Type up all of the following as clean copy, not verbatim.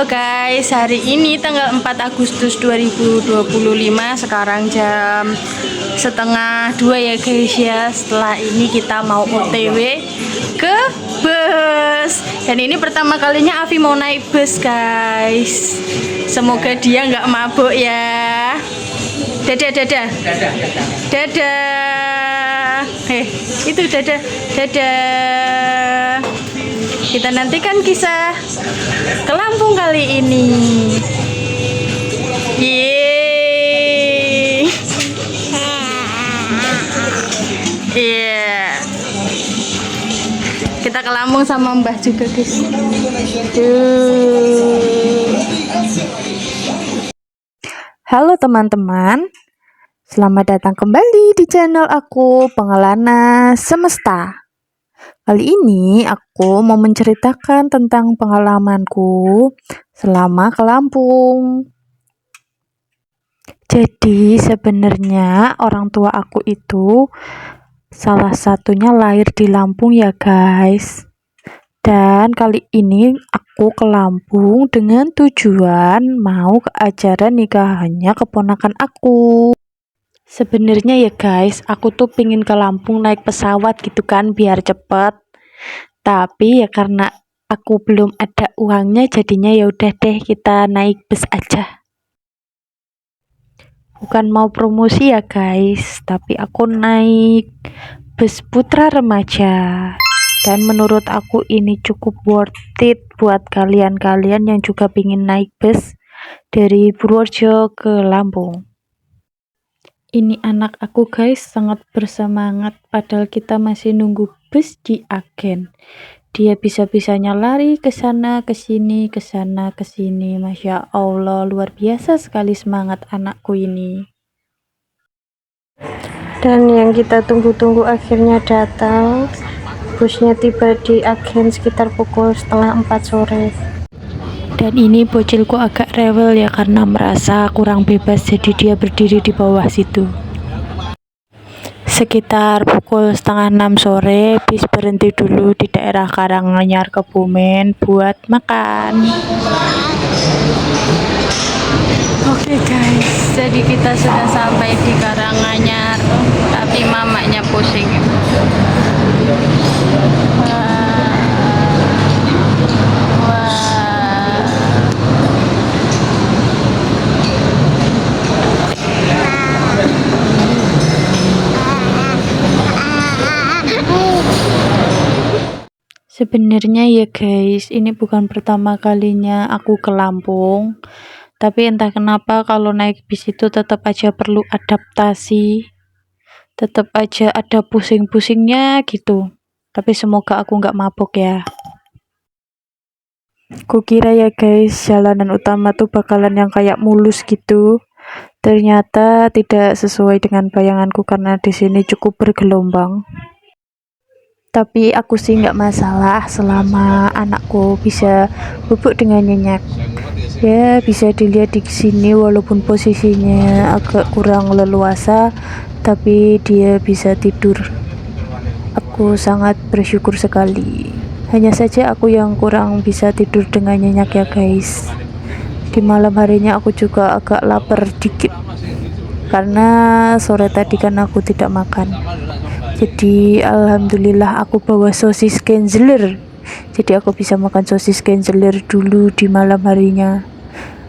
Halo guys, hari ini tanggal 4 Agustus 2025, sekarang jam setengah 2 ya guys ya. Setelah ini kita mau OTW ke bus. Dan ini pertama kalinya Avi mau naik bus guys. Semoga dia nggak mabuk ya. Dadah, dadah. Dadah. Itu dadah. Dadah. Kita nantikan kisah ke Lampung kali ini. Yeay. Iya. Kita ke Lampung sama Mbah juga, guys. Halo teman-teman. Selamat datang kembali di channel aku, Pengelana Semesta. Kali ini aku mau menceritakan tentang pengalamanku selama ke Lampung. Jadi sebenarnya orang tua aku itu salah satunya lahir di Lampung ya guys. Dan kali ini aku ke Lampung dengan tujuan mau ke acara nikahannya keponakan aku. Sebenarnya ya guys, aku tuh pingin ke Lampung naik pesawat gitu kan biar cepet. Tapi ya karena aku belum ada uangnya, jadinya ya udah deh kita naik bus aja. Bukan mau promosi ya guys, tapi aku naik bus Putra Remaja. Dan menurut aku ini cukup worth it buat kalian-kalian yang juga pingin naik bus dari Purworejo ke Lampung. Ini anak aku guys sangat bersemangat padahal kita masih nunggu bus di agen. Dia bisa-bisanya lari ke sana ke sini ke sana ke sini. Masya Allah, luar biasa sekali semangat anakku ini. Dan yang kita tunggu-tunggu akhirnya datang. Busnya tiba di agen sekitar pukul setengah 4 sore. Dan ini bocilku agak rewel ya karena merasa kurang bebas, jadi dia berdiri di bawah situ. Sekitar pukul setengah 6 sore bis berhenti dulu di daerah Karanganyar Kebumen buat makan. Oke guys, jadi kita sudah sampai di Karanganyar, tapi mamanya pusing. Sebenarnya ya guys, ini bukan pertama kalinya aku ke Lampung. Tapi entah kenapa kalau naik bis itu tetap aja perlu adaptasi. Tetap aja ada pusing-pusingnya gitu. Tapi semoga aku nggak mabuk ya. Kukira ya guys, jalanan utama tuh bakalan yang kayak mulus gitu. Ternyata tidak sesuai dengan bayanganku karena di sini cukup bergelombang. Tapi aku sih nggak masalah selama anakku bisa bubuk dengan nyenyak. Ya bisa dilihat di sini walaupun posisinya agak kurang leluasa, tapi dia bisa tidur. Aku sangat bersyukur sekali. Hanya saja aku yang kurang bisa tidur dengan nyenyak ya guys. Di malam harinya aku juga agak lapar dikit karena sore tadi kan aku tidak makan. Jadi alhamdulillah aku bawa sosis Genzler. Jadi aku bisa makan sosis Genzler dulu di malam harinya.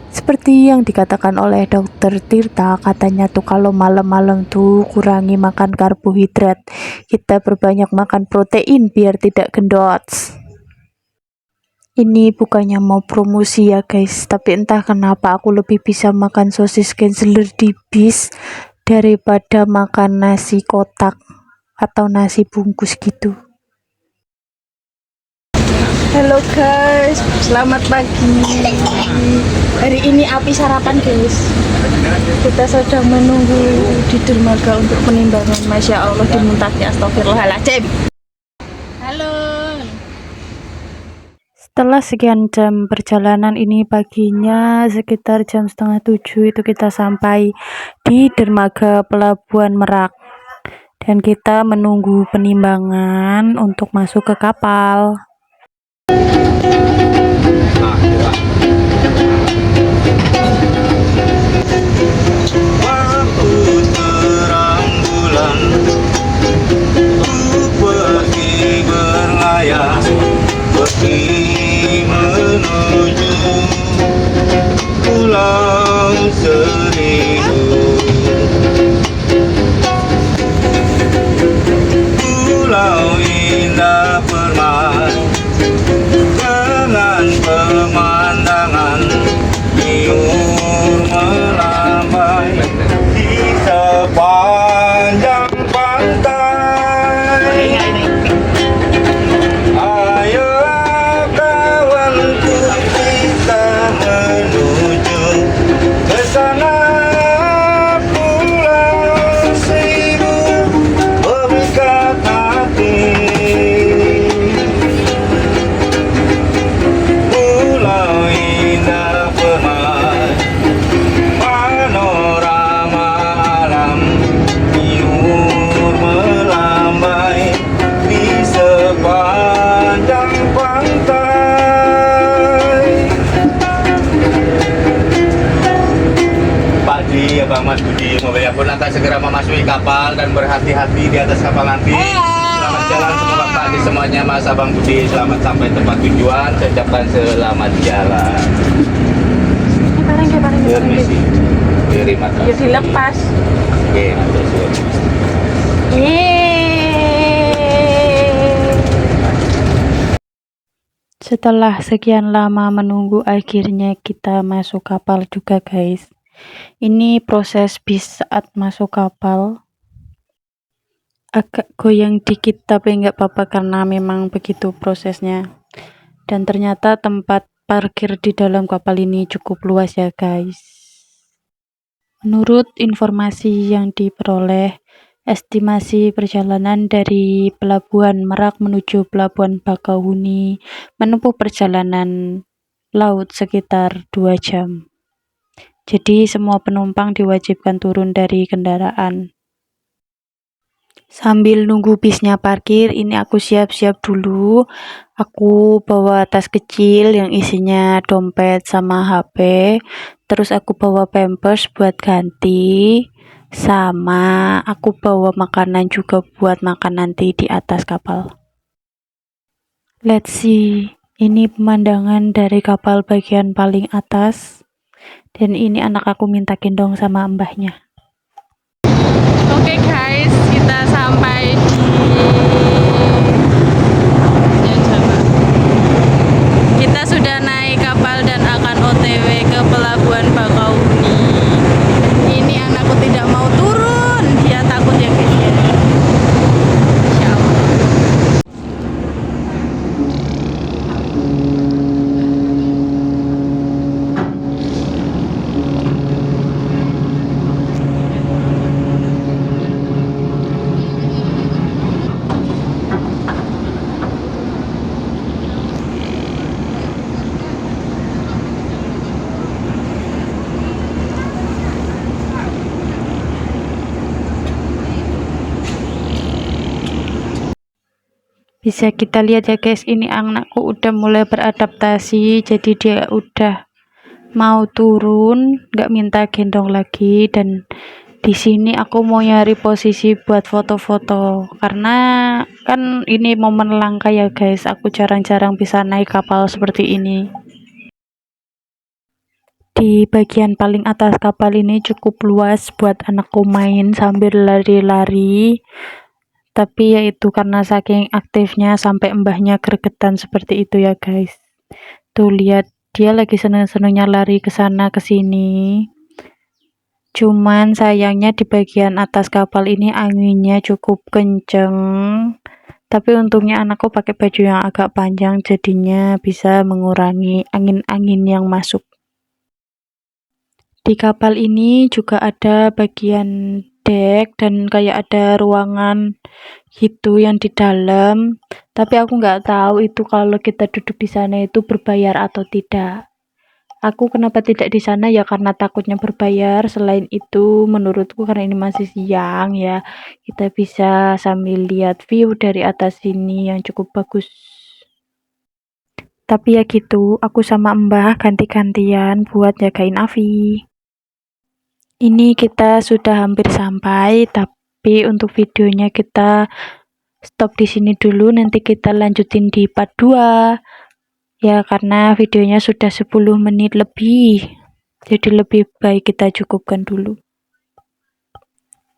Seperti yang dikatakan oleh dokter Tirta, katanya tuh kalau malam-malam tuh kurangi makan karbohidrat. Kita perbanyak makan protein biar tidak gendut. Ini bukannya mau promosi ya guys, tapi entah kenapa aku lebih bisa makan sosis Genzler di bis daripada makan nasi kotak atau nasi bungkus gitu. Halo guys, selamat pagi. Hari ini api sarapan guys. Kita sedang menunggu di dermaga untuk penimbangan. Masya Allah, dimuntahnya astagfirullahaladzim. Halo. Setelah sekian jam perjalanan ini, paginya sekitar jam setengah 7 itu kita sampai di dermaga Pelabuhan Merak. Dan kita menunggu penimbangan untuk masuk ke kapal. Waktu terang bulan, ku pergi berlayar, pergi menuju Pulau Seribu. Pulau indah permai dengan pemandangan biur melambai di sepanjang pantai. Ayo kawanku, kita menuju ke sana. Pulau Seribu memikat hati. Pulau indah permai, panorama alam biur melambai di sepanjang pantai. Pak Di, Abang Mas Budi, mobilnya pun akan segera memasuki kapal dan berhati-hati di atas kapal nanti. Selamat jalan semua Pak Di semuanya, Mas Abang Budi, selamat sampai tempat tujuan. Saya ucapkan selamat jalan. Permisi. Terima Ya kasih. dilepas. Oke, matur suwun. Setelah sekian lama menunggu, akhirnya kita masuk kapal juga guys. Ini proses bis saat masuk kapal. Agak goyang dikit tapi nggak apa-apa karena memang begitu prosesnya. Dan ternyata tempat parkir di dalam kapal ini cukup luas ya guys. Menurut informasi yang diperoleh, estimasi perjalanan dari Pelabuhan Merak menuju Pelabuhan Bakauheni menempuh perjalanan laut sekitar 2 jam. Jadi semua penumpang diwajibkan turun dari kendaraan. Sambil nunggu bisnya parkir, ini aku siap-siap dulu. Aku bawa tas kecil yang isinya dompet sama HP. Terus aku bawa pampers buat ganti. Sama aku bawa makanan juga buat makan nanti di atas kapal. Let's see. Ini pemandangan dari kapal bagian paling atas. Dan ini anak aku minta gendong sama mbahnya. Oke guys, kita sampai di kita sudah naik kapal dan akan OTW ke Pelabuhan Bakauheni. Ini anakku tidak mau turun, dia takut ya guys ya. Insya Allah. Bisa kita lihat ya guys, ini anakku udah mulai beradaptasi, jadi dia udah mau turun, nggak minta gendong lagi. Dan di sini aku mau nyari posisi buat foto-foto karena kan ini momen langka ya guys, aku jarang-jarang bisa naik kapal seperti ini. Di bagian paling atas kapal ini cukup luas buat anakku main sambil lari-lari. Tapi yaitu karena saking aktifnya sampai mbahnya gregetan seperti itu ya guys. Tuh lihat, dia lagi seneng-senengnya lari ke sana ke sini. Cuman sayangnya di bagian atas kapal ini anginnya cukup kenceng. Tapi untungnya anakku pakai baju yang agak panjang, jadinya bisa mengurangi angin-angin yang masuk. Di kapal ini juga ada bagian dek dan kayak ada ruangan gitu yang di dalam, tapi aku nggak tahu itu kalau kita duduk di sana itu berbayar atau tidak. Aku kenapa tidak di sana ya karena takutnya berbayar. Selain itu menurutku karena ini masih siang ya, kita bisa sambil lihat view dari atas sini yang cukup bagus. Tapi ya gitu, aku sama Mbah ganti-gantian buat jagain Avi. Ini kita sudah hampir sampai, tapi untuk videonya kita stop di sini dulu, nanti kita lanjutin di part 2. Ya, karena videonya sudah 10 menit lebih. Jadi lebih baik kita cukupkan dulu.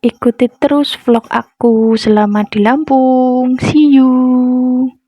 Ikuti terus vlog aku selama di Lampung. See you.